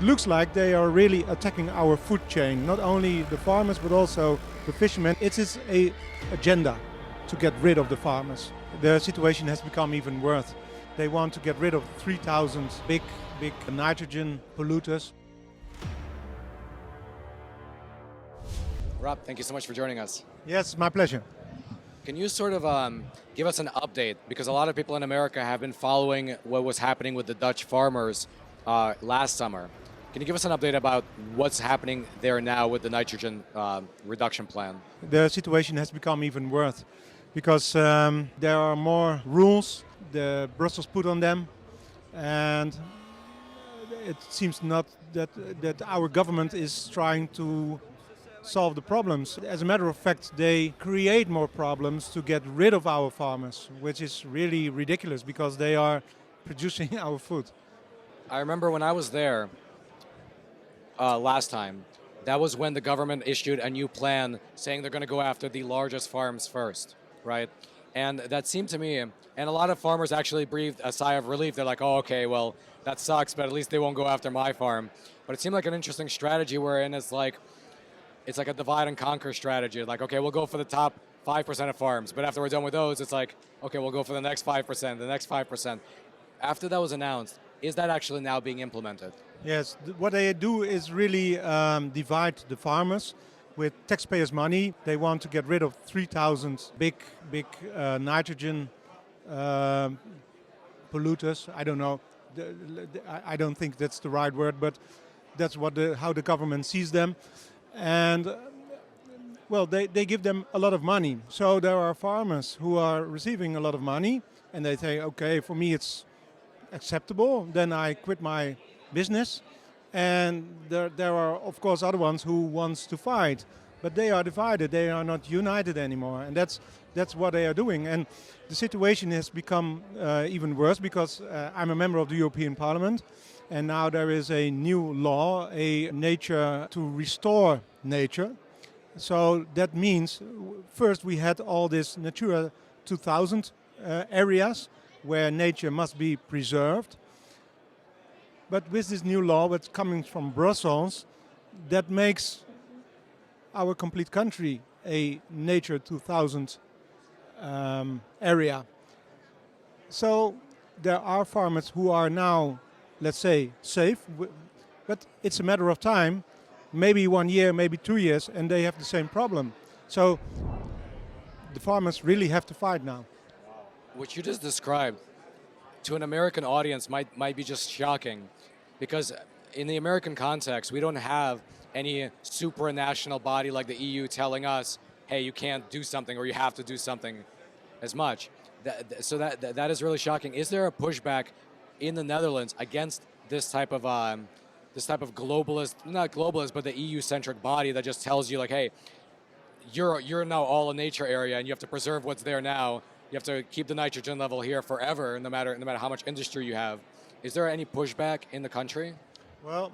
Looks like they are really attacking our food chain, not only the farmers but also the fishermen. It is a agenda to get rid of the farmers. The situation has become even worse. They want to get rid of 3,000 big nitrogen polluters. Rob, thank you so much for joining us. Yes, my pleasure. Can you sort of give us an update? Because a lot of people in America have been following what was happening with the Dutch farmers last summer. Can you give us an update about what's happening there now with the nitrogen reduction plan? The situation has become even worse because there are more rules the Brussels put on them, and it seems not that our government is trying to solve the problems. As a matter of fact, they create more problems to get rid of our farmers, which is really ridiculous because they are producing our food. I remember when I was there last time, that was when the government issued a new plan saying they're going to go after the largest farms first, right? And that seemed to me, and a lot of farmers actually breathed a sigh of relief. They're like, oh, okay, well, that sucks, but at least they won't go after my farm. But it seemed like an interesting strategy wherein it's like a divide and conquer strategy. Like, okay, we'll go for the top 5% of farms, but after we're done with those, it's like, okay, we'll go for the next 5%, the next 5%. After that was announced, is that actually now being implemented? Yes, what they do is really divide the farmers with taxpayers' money. They want to get rid of 3,000 big nitrogen polluters. I don't know. I don't think that's the right word, but that's how the government sees them. And well, they give them a lot of money. So there are farmers who are receiving a lot of money, and they say, okay, for me it's acceptable, then I quit my business. And there are, of course, other ones who wants to fight, but they are divided. They are not united anymore, and that's what they are doing. And the situation has become even worse because I'm a member of the European Parliament, and now there is a new law, a nature to restore nature. So that means first we had all this Natura 2000 areas where nature must be preserved. But with this new law that's coming from Brussels, that makes our complete country a Nature 2000 area. So there are farmers who are now, let's say, safe, but it's a matter of time, maybe 1 year, maybe 2 years, and they have the same problem. So the farmers really have to fight now. What you just described to an American audience might be just shocking, because in the American context, we don't have any supranational body like the EU telling us, hey, you can't do something or you have to do something as much. So that is really shocking. Is there a pushback in the Netherlands against this type of globalist, not globalist, but the EU-centric body that just tells you like, hey, you're now all a nature area and you have to preserve what's there now. You have to keep the nitrogen level here forever, no matter how much industry you have. Is there any pushback in the country? Well,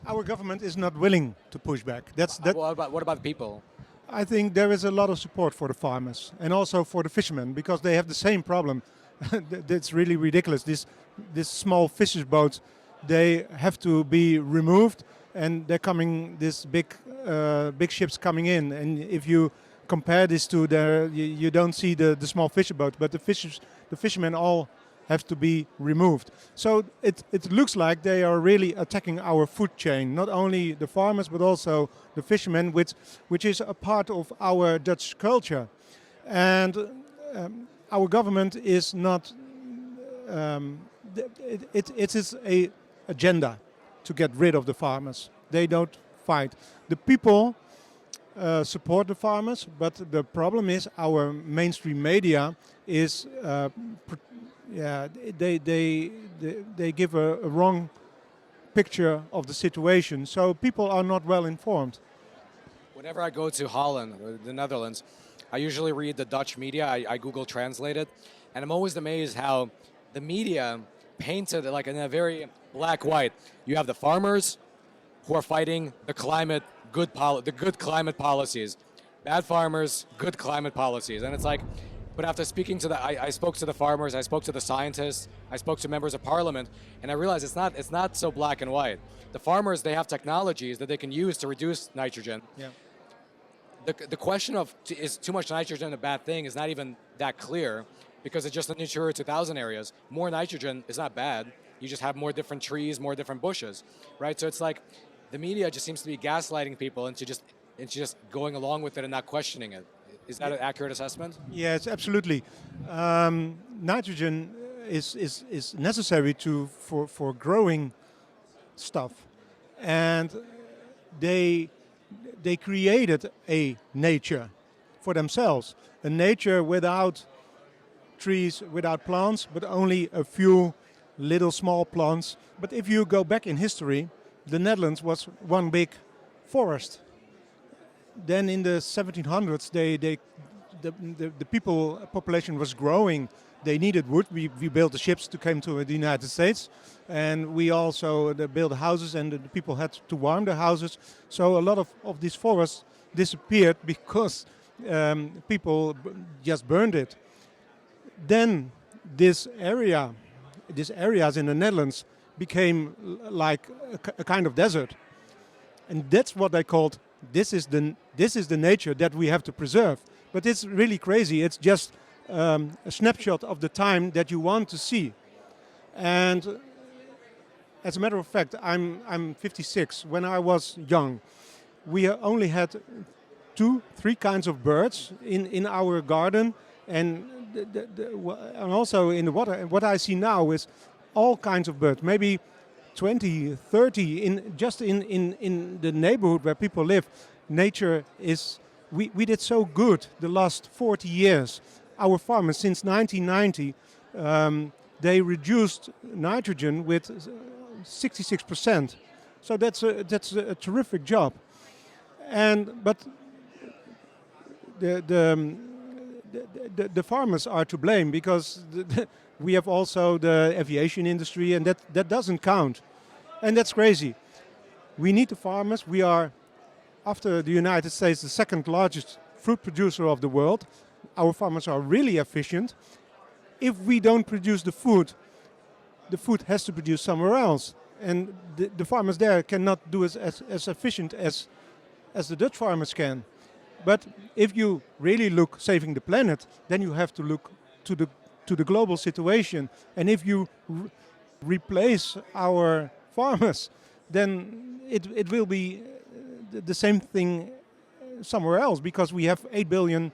our government is not willing to push back. What about people? I think there is a lot of support for the farmers and also for the fishermen because they have the same problem. That's really ridiculous. This small fishers boats, they have to be removed, and they're coming. This big ships coming in, and if you compare this to you don't see the small fisher boat, but the fishermen all have to be removed. So it looks like they are really attacking our food chain, not only the farmers but also the fishermen, which is a part of our Dutch culture. And our government is not. It is a agenda to get rid of the farmers. They don't fight. The people support the farmers, but the problem is our mainstream media is they give a wrong picture of the situation. So people are not well informed. Whenever I go to Holland, or the Netherlands, I usually read the Dutch media. I Google Translate it, and I'm always amazed how the media paints it like in a very black-white. You have the farmers who are fighting the good climate policies. Bad farmers, good climate policies. And it's like, But after speaking to I spoke to the farmers, I spoke to the scientists, I spoke to members of parliament, and I realized it's not so black and white. The farmers, they have technologies that they can use to reduce nitrogen. Yeah. The question of is too much nitrogen a bad thing is not even that clear, because it's just in Natura 2000 areas. More nitrogen is not bad. You just have more different trees, more different bushes, right? So it's like the media just seems to be gaslighting people into just going along with it and not questioning it. Is that an accurate assessment? Yes, absolutely. Nitrogen is necessary for growing stuff, and they created a nature for themselves, a nature without trees, without plants, but only a few little small plants. But if you go back in history, the Netherlands was one big forest. Then in the 1700s, the population was growing. They needed wood. We built the ships to come to the United States, and we also built houses, and the people had to warm their houses. So a lot of these forests disappeared because people just burned it. Then these areas in the Netherlands became like a kind of desert, and that's what they called. This is the nature that we have to preserve. But it's really crazy. It's just a snapshot of the time that you want to see. And as a matter of fact, I'm 56. When I was young, we only had 2-3 kinds of birds in our garden, and and also in the water. And what I see now is all kinds of birds. Maybe 20, 30 in the neighborhood where people live. Nature is. We did so good the last 40 years. Our farmers, since 1990, they reduced nitrogen with 66%. So that's a terrific job. But the farmers are to blame, because we have also the aviation industry, and that doesn't count. And that's crazy. We need the farmers. We are, after the United States, the second largest fruit producer of the world. Our farmers are really efficient. If we don't produce the food has to produce somewhere else. And the farmers there cannot do it as efficient as the Dutch farmers can. But if you really look saving the planet, then you have to look to the global situation. And if you replace our farmers, then it will be the same thing somewhere else, because we have 8 billion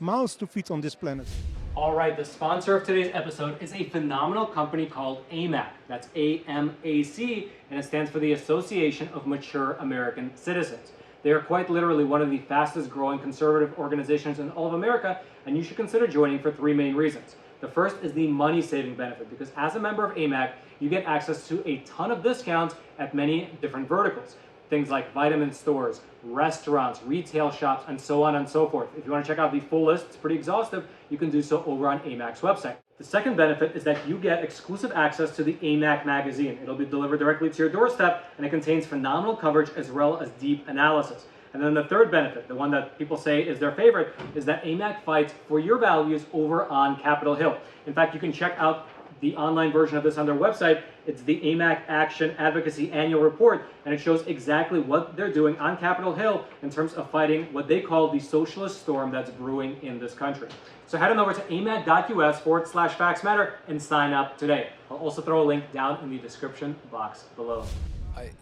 mouths to feed on this planet. All right, the sponsor of today's episode is a phenomenal company called AMAC. That's AMAC, and it stands for the Association of Mature American Citizens. They are quite literally one of the fastest growing conservative organizations in all of America, and you should consider joining for 3 main reasons. The first is the money saving benefit, because as a member of AMAC, you get access to a ton of discounts at many different verticals. Things like vitamin stores, restaurants, retail shops, and so on and so forth. If you want to check out the full list, it's pretty exhaustive, you can do so over on AMAC's website. The second benefit is that you get exclusive access to the AMAC magazine. It'll be delivered directly to your doorstep, and it contains phenomenal coverage as well as deep analysis. And then the third benefit, the one that people say is their favorite, is that AMAC fights for your values over on Capitol Hill. In fact, you can check out the online version of this on their website. It's the AMAC Action Advocacy Annual Report, and it shows exactly what they're doing on Capitol Hill in terms of fighting what they call the socialist storm that's brewing in this country. So head on over to amac.us/factsmatter and sign up today. I'll also throw a link down in the description box below.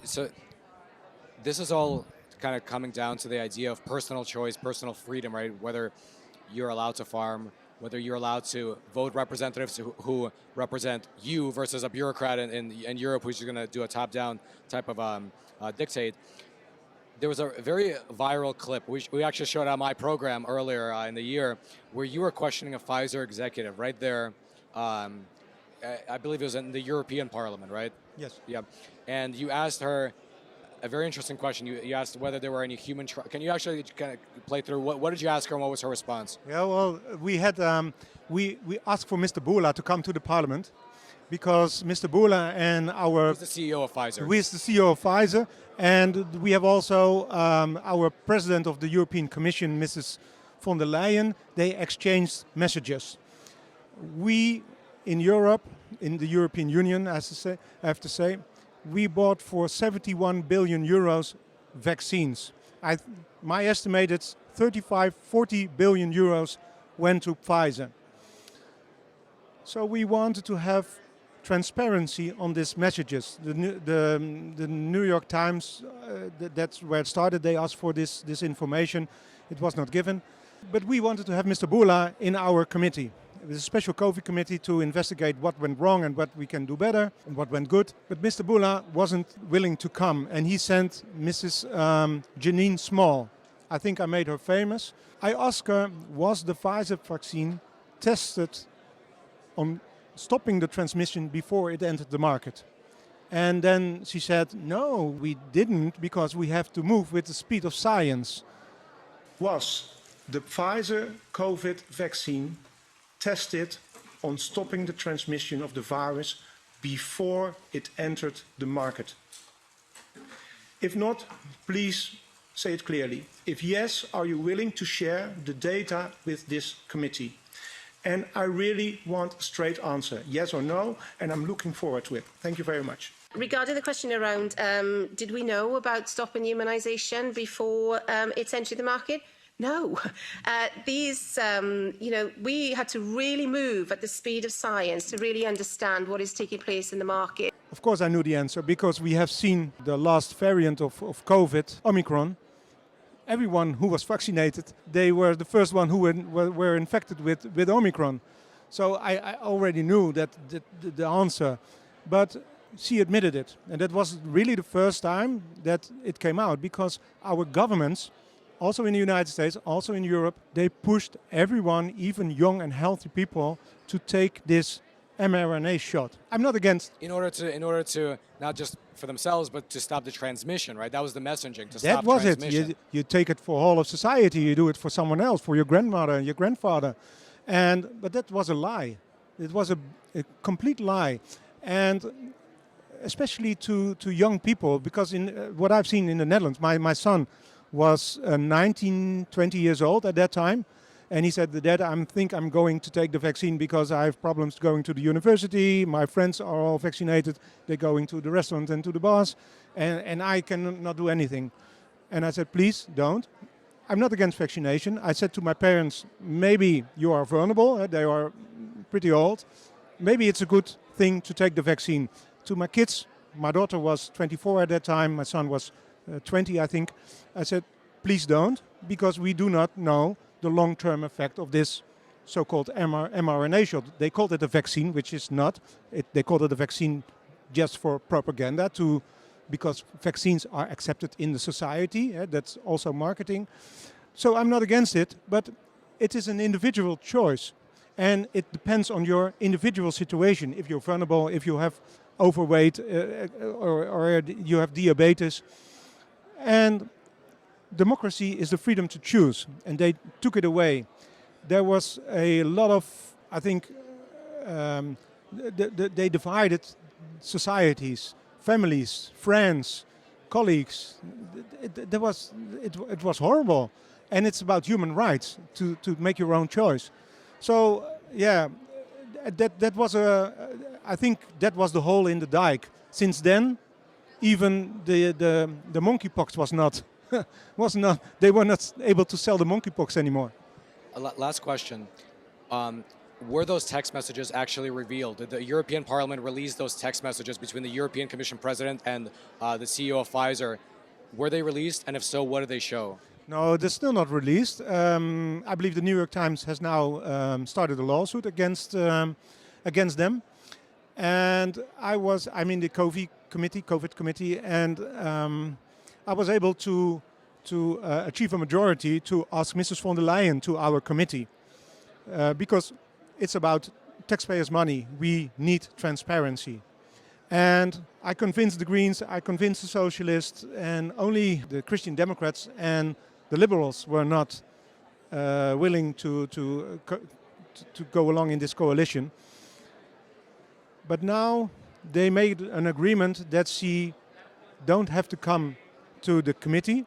So this is all kind of coming down to the idea of personal choice, personal freedom, right? Whether you're allowed to farm, whether you're allowed to vote representatives who represent you versus a bureaucrat in Europe who's going to do a top-down type of dictate. There was a very viral clip, we actually showed on my program earlier in the year, where you were questioning a Pfizer executive right there. I believe it was in the European Parliament, right? Yes. Yeah. And you asked her a very interesting question. You asked whether there were any human trials. Can you actually kind of play through what did you ask her and what was her response? Yeah, well, we had we asked for Mr. Bourla to come to the Parliament, because Mr. Bourla and He's the CEO of Pfizer. Who is the CEO of Pfizer, and we have also our President of the European Commission, Mrs. von der Leyen, they exchanged messages. We in Europe, in the European Union, I have to say, we bought for 71 billion euros vaccines. My estimate is 40 billion euros went to Pfizer. So we wanted to have transparency on these messages. The New York Times, that's where it started. They asked for this information. It was not given. But we wanted to have Mr. Bourla in our committee. It was a special COVID committee to investigate what went wrong and what we can do better and what went good. But Mr. Bourla wasn't willing to come, and he sent Mrs. Janine Small. I think I made her famous. I asked her, was the Pfizer vaccine tested on stopping the transmission before it entered the market? And then she said, no, we didn't, because we have to move with the speed of science. Was the Pfizer COVID vaccine tested on stopping the transmission of the virus before it entered the market? If not, please say it clearly. If yes, are you willing to share the data with this committee? And I really want a straight answer, yes or no, and I'm looking forward to it. Thank you very much. Regarding the question around, did we know about stopping immunisation before it's entered the market? No. We had to really move at the speed of science to really understand what is taking place in the market. Of course I knew the answer, because we have seen the last variant of COVID, Omicron. Everyone who was vaccinated, they were the first one who were infected with Omicron. So I already knew that the answer, but she admitted it. And that was really the first time that it came out, because our governments, also in the United States, also in Europe, they pushed everyone, even young and healthy people, to take this mRNA shot. I'm not against. In order to not just for themselves, but to stop the transmission, right? That was the messaging, to that stop was transmission. it. You take it for all of society. You do it for someone else, for your grandmother and your grandfather. But that was a lie. It was a complete lie. And especially to young people, because in what I've seen in the Netherlands, my son was 19, 20 years old at that time. And he said, Dad, I think I'm going to take the vaccine because I have problems going to the university. My friends are all vaccinated. They're going to the restaurant and to the bars. And I cannot do anything. And I said, please don't. I'm not against vaccination. I said to my parents, maybe you are vulnerable. They are pretty old. Maybe it's a good thing to take the vaccine. To my kids, my daughter was 24 at that time. My son was 20, I think. I said, please don't, because we do not know the long-term effect of this so-called mRNA shot. They called it a vaccine, which is not. They called it a vaccine just for propaganda, because vaccines are accepted in the society. That's also marketing. So I'm not against it, but it is an individual choice. And it depends on your individual situation. If you're vulnerable, if you have overweight, or you have diabetes. And democracy is the freedom to choose, and they took it away. There was a lot of, I think, they divided societies, families, friends, colleagues. It was horrible, and it's about human rights to make your own choice. So yeah, that was I think that was the hole in the dike. Since then, even the monkeypox was not. They were not able to sell the monkeypox anymore. Last question. Were those text messages actually revealed? Did the European Parliament release those text messages between the European Commission President and the CEO of Pfizer? Were they released? And if so, what did they show? No, they're still not released. I believe the New York Times has now started a lawsuit against them. And I'm in the COVID committee, and I was able to achieve a majority to ask Mrs. von der Leyen to our committee, because it's about taxpayers' money. We need transparency. And I convinced the Greens, I convinced the Socialists, and only the Christian Democrats and the Liberals were not willing to go along in this coalition. But now they made an agreement that she don't have to come to the committee.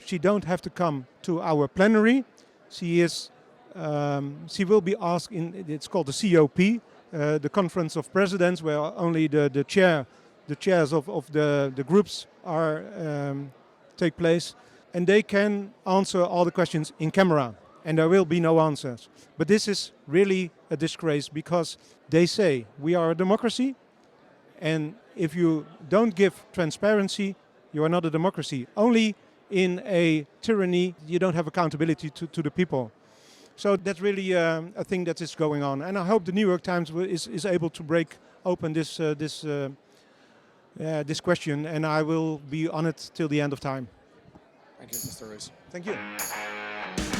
She don't have to come to our plenary. she will be asked in, it's called the COP, the Conference of Presidents, where only the chairs of the groups are take place, and they can answer all the questions in camera, and there will be no answers. But this is really a disgrace, because they say we are a democracy, and if you don't give transparency, you are not a democracy. Only in a tyranny you don't have accountability to the people. So that's really a thing that is going on, and I hope the New York Times is able to break open this question, and I will be on it till the end of time. Thank you, Mr. Rees. Thank you.